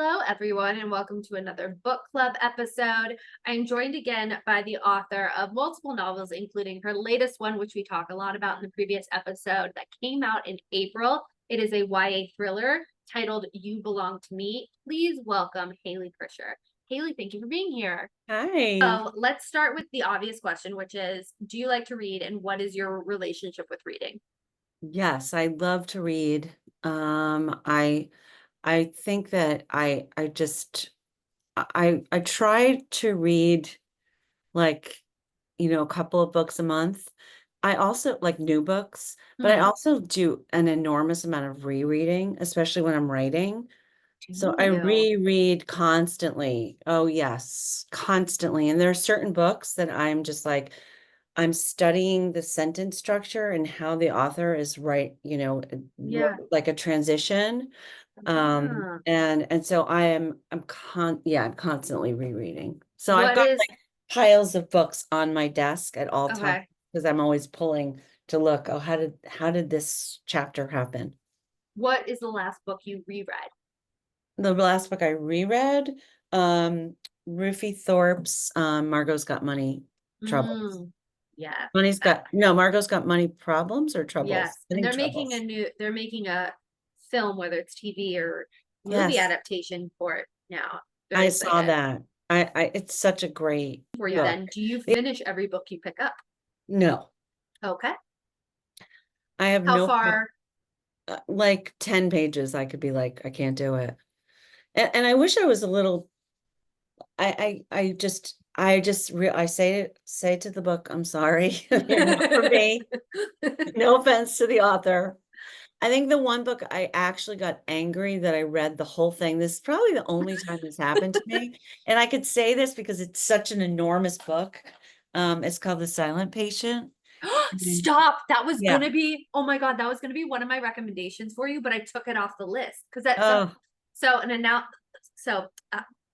Hello, everyone, and welcome to another book club episode. I'm joined again by the author of multiple novels, including her latest one, which we talk a lot about in the previous episode, that came out in April. It is a YA thriller titled You Belong to Me. Please welcome Hayley Krischer. Hayley, thank you for being here. Hi. So let's start with the obvious question, which is, do you like to read, and what is your relationship with reading? Yes, I love to read. I think that I try to read like, a couple of books a month. I also like new books, but I Mhm. also do an enormous amount of rereading, especially when I'm writing. So Do I you? reread constantly. Oh, yes, constantly. And there are certain books that I'm just like, I'm studying the sentence structure and how the author is Yeah. like a transition. Ah. And so I'm constantly rereading. So I've What got is like piles of books on my desk at all times okay? because I'm always pulling to look, oh, how did this chapter happen? What is the last book you reread? The last book I reread, Ruthie Thorpe's Margot's Got Money Troubles. Mm, yeah. Uh, Margot's Got Money Problems or Troubles? yes. I And think Troubles. they're making a film, whether it's TV or movie Yes, adaptation for it now. Very I saw excited that. I It's such a great for you book. then. Do you It, finish every book you pick up? no, Okay. I have How no book, far? like 10 pages. I could be like, I can't do it. And I wish I was a little, I say to the book, I'm sorry. You're not for me. No offense to the author. I think the one book I actually got angry that I read the whole thing. This is probably the only time this happened to me. And I could say this because it's such an enormous book. It's called The Silent Patient. Mhm. Stop. That was Yeah. gonna be, oh my God, that was gonna be one of my recommendations for you, but I took it off the list because that's Oh, so and now so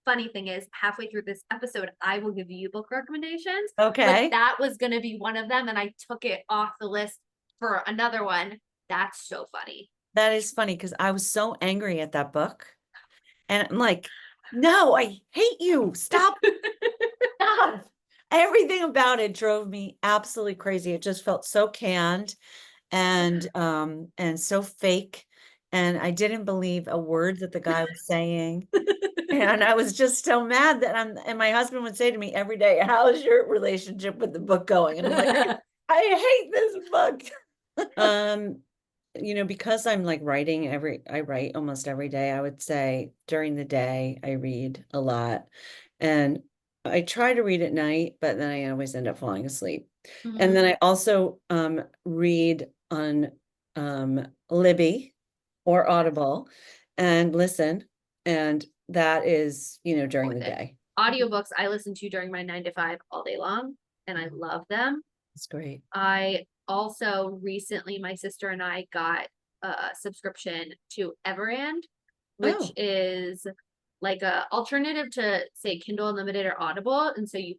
funny thing is halfway through this episode I will give you book recommendations, but okay. that was going to be one of them and I took it off the list for another one. That's so funny. That is funny because I was so angry at that book. And I'm like, no, I hate you. Stop. Everything about it drove me absolutely crazy. It just felt so canned and so fake. And I didn't believe a word that the guy was saying. And I was just so mad and my husband would say to me every day, how's your relationship with the book going? And I'm like, I hate this book. Um, because I'm like I write almost every day. I would say during the day, I read a lot and I try to read at night, but then I always end up falling asleep. And Mhm. then I also read on Libby or Audible and listen. And that is, during With the it. day. Audiobooks I listen to during my 9 to 5 all day long and I love them. It's great. I also recently, my sister and I got a subscription to Everand, which Oh, is like a alternative to say Kindle Unlimited or Audible. And so you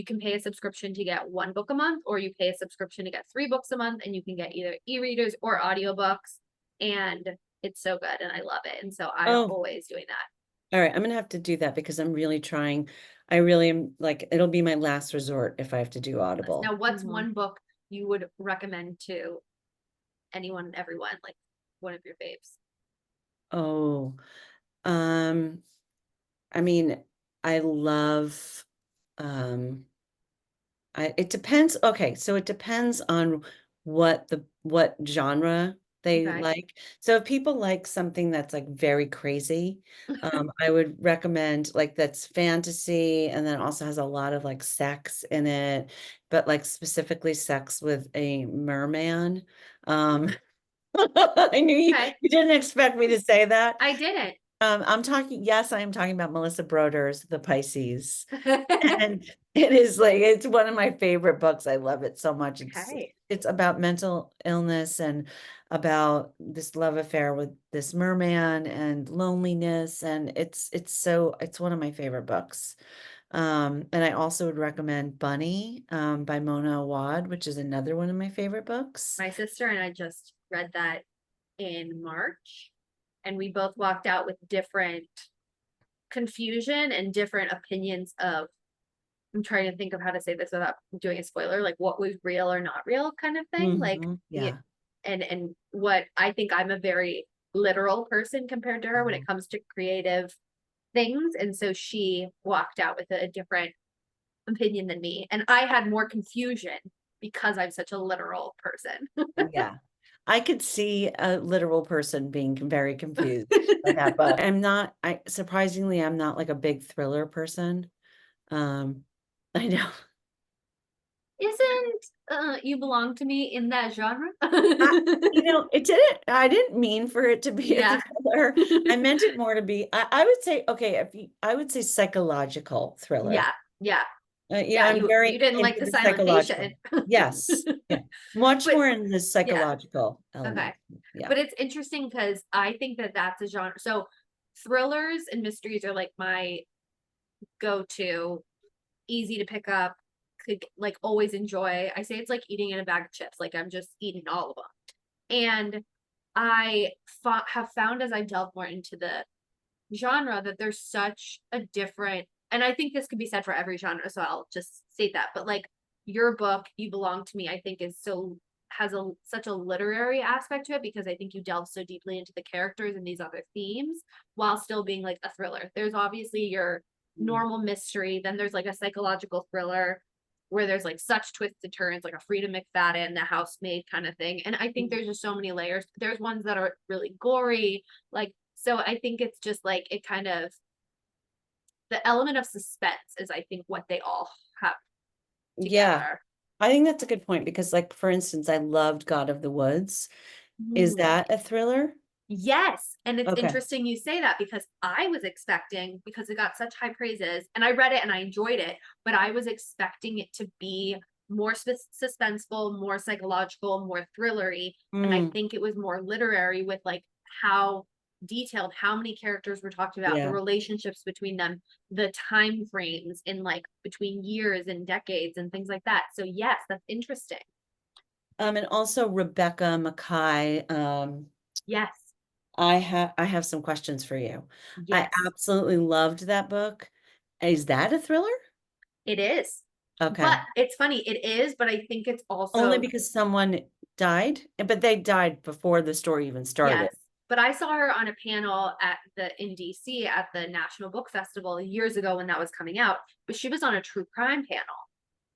can pay a subscription to get one book a month, or you pay a subscription to get 3 books a month, and you can get either e-readers or audiobooks. And it's so good and I love it. And so I'm oh, always doing that. all right. I'm gonna have to do that because I'm really trying. I really am like, it'll be my last resort if I have to do Now, Audible. what's Mhm. one book you would recommend to anyone and everyone, like one of your faves? Oh, um, I mean, I love, um, it depends. Okay, so it depends on what genre they Okay. like. So if people like something that's like very crazy, I would recommend like that's fantasy and then also has a lot of like sex in it, but like specifically sex with a merman. Um, I knew Okay. you didn't expect me to say that. I didn't. Yes, I am talking about Melissa Broder's The Pisces. And it is like it's one of my favorite books. I love it so much. Okay. It's about mental illness and about this love affair with this merman and loneliness. And it's one of my favorite books. And I also would recommend Bunny, by Mona Awad, which is another one of my favorite books. My sister and I just read that in March. and we both walked out with different confusion and different opinions of, I'm trying to think of how to say this without doing a spoiler, like what was real or not real kind of thing. Like, Yeah. And what I think, I'm a very literal person compared to her when it comes to creative things. And so she walked out with a different opinion than me. And I had more confusion because I'm such a literal person. Yeah. I could see a literal person being very confused by that book. Surprisingly, I'm not like a big thriller person. I know. Isn't You Belong to Me in that genre? I didn't mean for it to be a Yeah. thriller. I meant it more to be, I would say, okay, I would say psychological thriller. Yeah. I'm very You didn't like into the the silent psychological. patient. Yes. Yeah. Much But more in the yeah, psychological okay. element. Yeah. But it's interesting because I think that that's a genre. So thrillers and mysteries are like my go-to, easy to pick up, could like always enjoy. I say it's like eating in a bag of chips. Like I'm just eating all of them. And I have found as I delve more into the genre that there's such a different, and I think this could be said for every genre, so I'll just state that. But like your book, You Belong to Me, I think has such a literary aspect to it, because I think you delve so deeply into the characters and these other themes while still being like a thriller. There's obviously your normal mystery, then there's like a psychological thriller where there's like such twists and turns, like a Frida McFadden, the housemaid kind of thing. And I think there's just so many layers. There's ones that are really gory, like, so I think it's just like it kind of, the element of suspense is, I think, what they all have Yeah. together. I think that's a good point because, like, for instance, I loved God of the Woods. Is that a thriller? Yes. And it's Okay. interesting you say that, because I was expecting, because it got such high praises and I read it and I enjoyed it, but I was expecting it to be more suspenseful, more psychological, more thrillery. And I Mm, think it was more literary, with like how detailed, how many characters were talked about, the yeah. relationships between them, the time frames in like between years and decades and things like that. So yes, that's interesting. And also Rebecca Mackay. Yes. I have some questions for you. I Yes. absolutely loved that book. Is that a thriller? It is. But Okay. it's funny, it is, but I think it's Only also, because someone died, but they died before the story even started. yes. But I saw her on a panel in DC at the National Book Festival years ago when that was coming out, but she was on a true crime panel. Oh,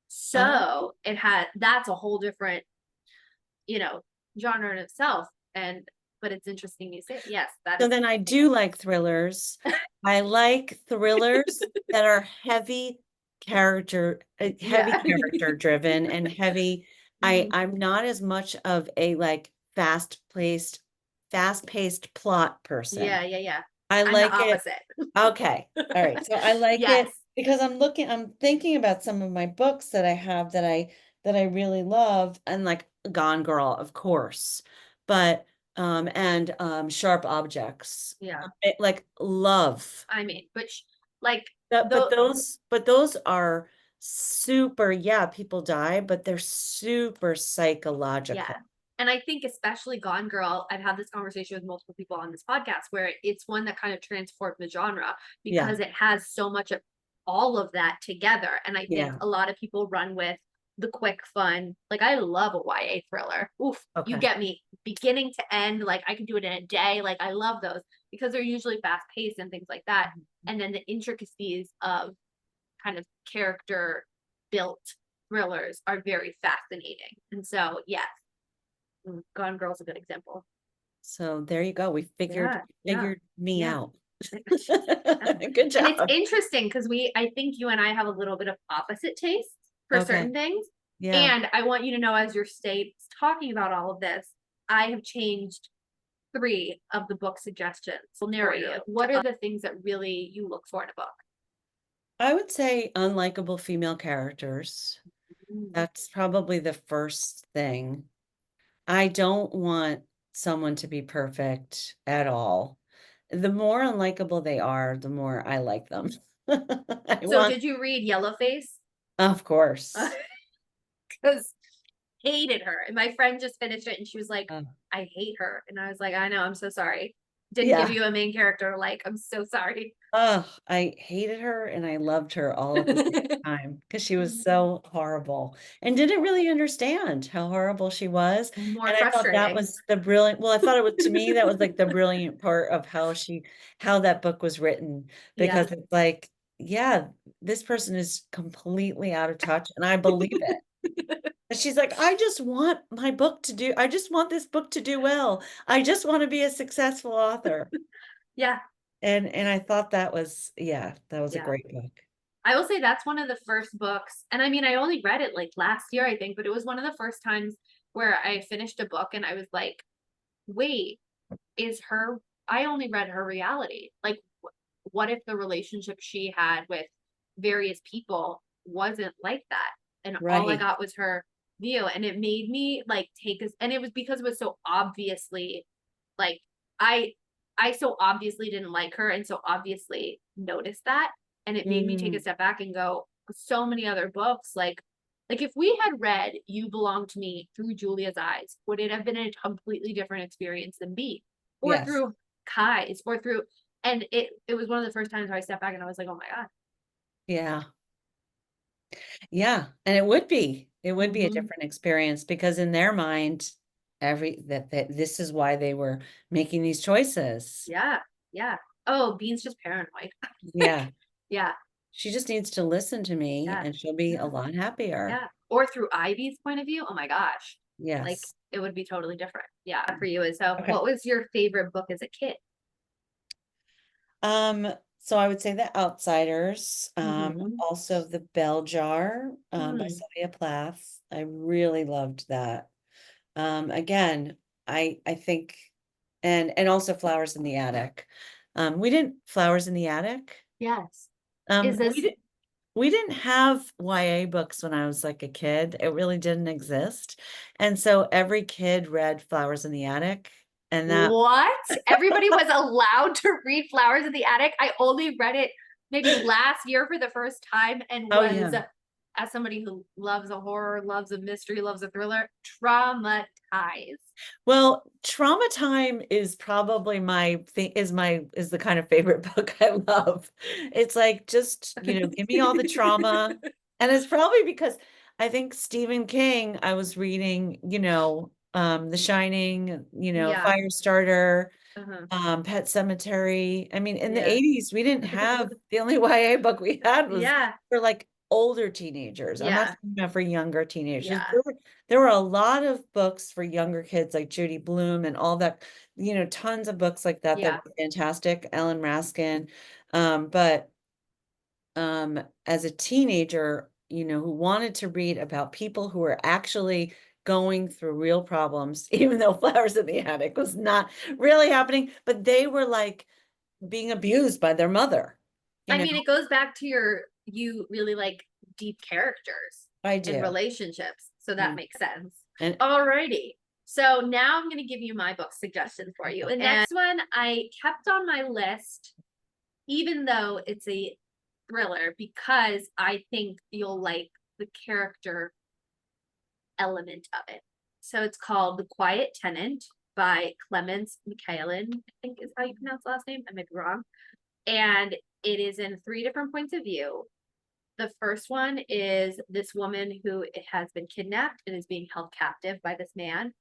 So that's a whole different, you know, genre in itself. And but it's interesting you say, yes, that so is then I do like thrillers. I like thrillers that are heavy yeah. character driven and heavy. I'm not as much of a like fast-paced plot person. Yeah. I I'm the like it. opposite. Okay. All right. So I like Yes. it because I'm thinking about some of my books that I have that I really love, and like Gone Girl, of course. But and Sharp Objects. Yeah. Like love. I mean, like But but the those but those are super, yeah, people die, but they're super yeah. psychological. And I think especially Gone Girl, I've had this conversation with multiple people on this podcast, where it's one that kind of transformed the genre Yeah. because it has so much of all of that together. And I think Yeah. a lot of people run with the quick fun. Like I love a YA thriller. Oof, you Okay. get me beginning to end. Like I can do it in a day. Like I love those because they're usually fast paced and things like that. And then the intricacies of kind of character built thrillers are very fascinating. And so, yes, Gone Girl's a good example. So there you go. We figured Yeah, figured me yeah. out. Yeah. Good And it's job. interesting because I think you and I have a little bit of opposite taste for Okay. certain things. Yeah. And I want you to know, as your state's talking about all of this, I have changed 3 of the book suggestions. We'll narrow you. What are the things that really you look for in a book? I would say unlikable female characters. Mm. That's probably the first thing. I don't want someone to be perfect at all. The more unlikable they are, the more I like them. I So, want, did you read Yellowface? of course. Because hated her. And my friend just finished it and she was like, Oh, I hate her. And I was like, I know, I'm so sorry. didn't give Yeah. you a main character like. I'm so sorry. Oh, I hated her and I loved her all at the same time because she was so horrible and didn't really understand how horrible she was. More And I thought that frustrating. was the brilliant, well, I thought it was, to me, that was like the brilliant part of how that book was written, Yeah. because it's like, yeah, this person is completely out of touch and I believe it. And she's like, I just want this book to do well. I just want to be a successful author. Yeah. And I thought that was, yeah, that was a Yeah. great book. I will say that's one of the first books. And I mean, I only read it like last year, I think, but it was one of the first times where I finished a book and I was like, wait, I only read her reality. Like, what if the relationship she had with various people wasn't like that? And all I Right. got was her view. And it made me like and it was because it was so obviously like, I, I so obviously didn't like her and so obviously noticed that. And it made me take a Mm, step back and go, so many other books, like if we had read You Belong to Me through Julia's eyes, would it have been a completely different experience than B? Or yes. through Kai's or through and it was one of the first times where I stepped back and I was like, oh my God. Yeah. Yeah. And it would be a Mm-hmm. different experience because in their mind, that this is why they were making these choices. Yeah. Yeah. Oh, Bean's just paranoid. Yeah. Yeah. She just needs to listen to me Yeah. and she'll be a Yeah. lot happier. Yeah. Or through Ivy's point of view. Oh my gosh. Like Yes. it would be totally different. Yeah. For you is so Okay. what was your favorite book as a kid? Um, so I would say The Outsiders, Mm-hmm. also The Bell Jar, by Hmm. Sylvia Plath. I really loved that. Again, I think, and also Flowers in the Attic. We didn't Flowers in the Attic. Yes. Um, Is we this did we didn't have YA books when I was like a kid. It really didn't exist. And so every kid read Flowers in the Attic. And that, what? Everybody was allowed to read Flowers in the Attic. I only read it maybe last year for the first time and oh was, yeah. as somebody who loves a horror, loves a mystery, loves a thriller, traumatized. Well, Trauma Time is probably my thing, is the kind of favorite book I love. It's like, just, give me all the trauma. And it's probably because I think Stephen King, I was reading, The Shining, Yeah. Firestarter, Uh-huh. Pet Cemetery. I mean, in the Yeah. 80s, we didn't have, the only YA book we had was Yeah. for like older teenagers. I'm not Yeah. talking about for younger teenagers. Yeah. There were a lot of books for younger kids like Judy Blume and all that, tons of books like that Yeah. were fantastic. Ellen Raskin. But as a teenager, who wanted to read about people who were actually going through real problems, even though Flowers in the Attic was not really happening, but they were like being abused by their mother. You I know, mean, it goes back to you really like deep characters I and do. relationships. So that Mm. makes sense. And Alrighty. So now I'm going to give you my book suggestion for you. The next one I kept on my list, even though it's a thriller, because I think you'll like the character element of it. So it's called The Quiet Tenant by Clemens Michaelin, I think is how you pronounce the last name. I might be wrong. And it is in 3 different points of view. The first one is this woman who has been kidnapped and is being held captive by this man.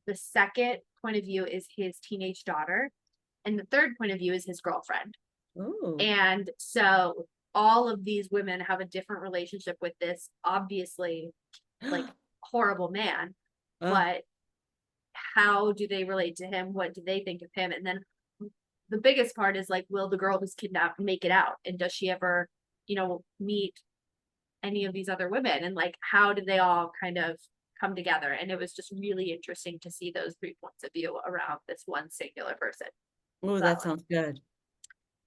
The second point of view is his teenage daughter. And the third point of view is his girlfriend. ooh, And so all of these women have a different relationship with this obviously like horrible man. oh, But how do they relate to him? What do they think of him? And then the biggest part is like, will the girl who's kidnapped make it out? And does she ever, meet any of these other women? And like, how did they all kind of come together? And it was just really interesting to see those 3 points of view around this one singular person. ooh, That that one. sounds good.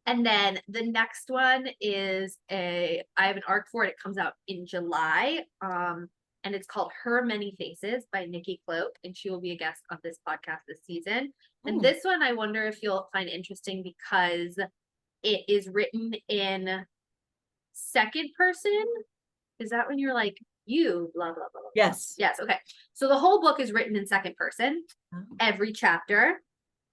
And then the next one is I have an arc for it. It comes out in July. And it's called Her Many Faces by Nikki Cloak, and she will be a guest on this podcast this season. And Hmm. this one I wonder if you'll find interesting because it is written in second person. Is that when you're like, you, blah, blah, blah, blah, blah? Yes. Yes, okay. So the whole book is written in second person, Oh. every chapter.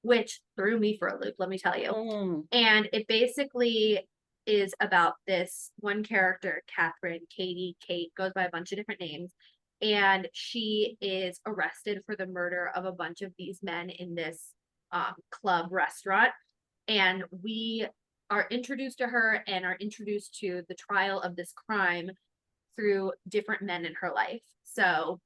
which threw me for a loop, let me tell you. Mm. And it basically is about this one character, Catherine, Katie, Kate, goes by a bunch of different names. And she is arrested for the murder of a bunch of these men in this club restaurant. And we are introduced to her and are introduced to the trial of this crime through different men in her life. So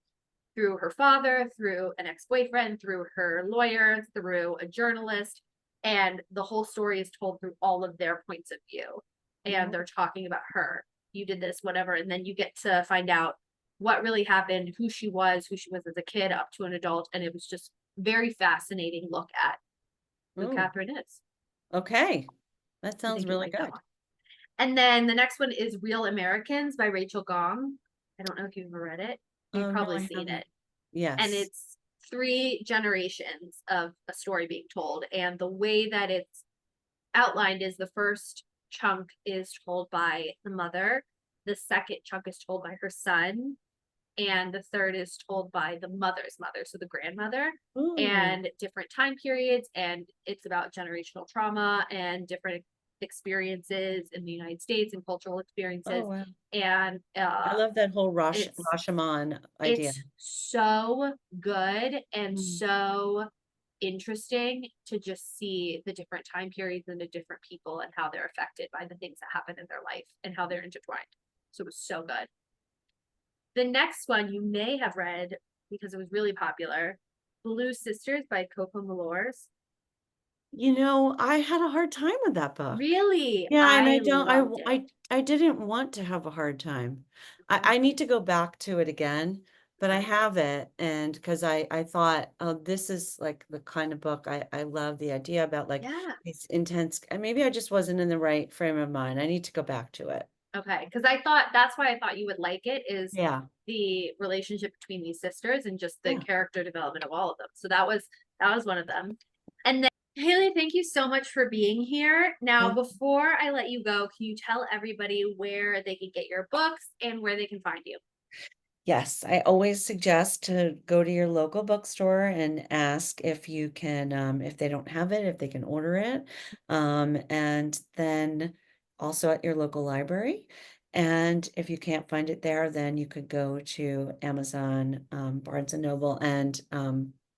through her father, through an ex-boyfriend, through her lawyer, through a journalist, and the whole story is told through all of their points of view. And they're talking about her. You did this, whatever, and then you get to find out what really happened, who she was as a kid up to an adult, and it was just very fascinating look at who Mm. Catherine is. Okay. That I sounds think you really like that good. one. And then the next one is Real Americans by Rachel Gong. I don't know if you've ever read it. You've No, probably I seen haven't. it. And Yes. it's 3 generations of a story being told. And the way that it's outlined is the first chunk is told by the mother, the second chunk is told by her son, and the third is told by the mother's mother, so the grandmother, Ooh. and different time periods. And it's about generational trauma and different experiences in the United States and cultural Oh, experiences. wow. And I love that whole it's Rashomon idea. it's so good and Mm. so interesting to just see the different time periods and the different people and how they're affected by the things that happen in their life and how they're intertwined. So it was so good. The next one you may have read because it was really popular, Blue Sisters by Coco Malors. I had a hard time with that book. Really, Yeah, and I I don't I loved w it. I didn't want to have a hard time. Mhm. I need to go back to it again, but I Okay. have it, and because I thought, "Oh, this is, like, the kind of book I love the idea about, like, Yeah. these intense," and maybe I just wasn't in the right frame of mind. I need to go back to it. Okay, because I thought that's why I thought you would like it is Yeah, the relationship between these sisters and just the yeah. character development of all of them. So that was one of them. And then Haley, thank you so much for being here. Now, Thank before I let you go, can you tell everybody where they can get your books and where they can find you? Yes, I always suggest to go to your local bookstore and ask if you can, if they don't have it, if they can order it. And then also at your local library. And if you can't find it there, then you could go to Amazon, Barnes and Noble, and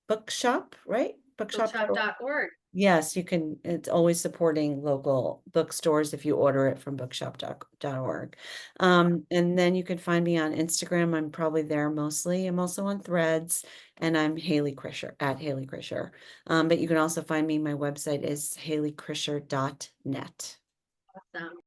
Bookshop, right? Bookshop.org. Bookshop.org. Yes, you can. It's always supporting local bookstores if you order it from bookshop.org. And then you can find me on Instagram. I'm probably there mostly. I'm also on Threads, and I'm Hayley Krischer at Hayley Krischer. But you can also find me. My website is hayleyKrischer.net. Awesome.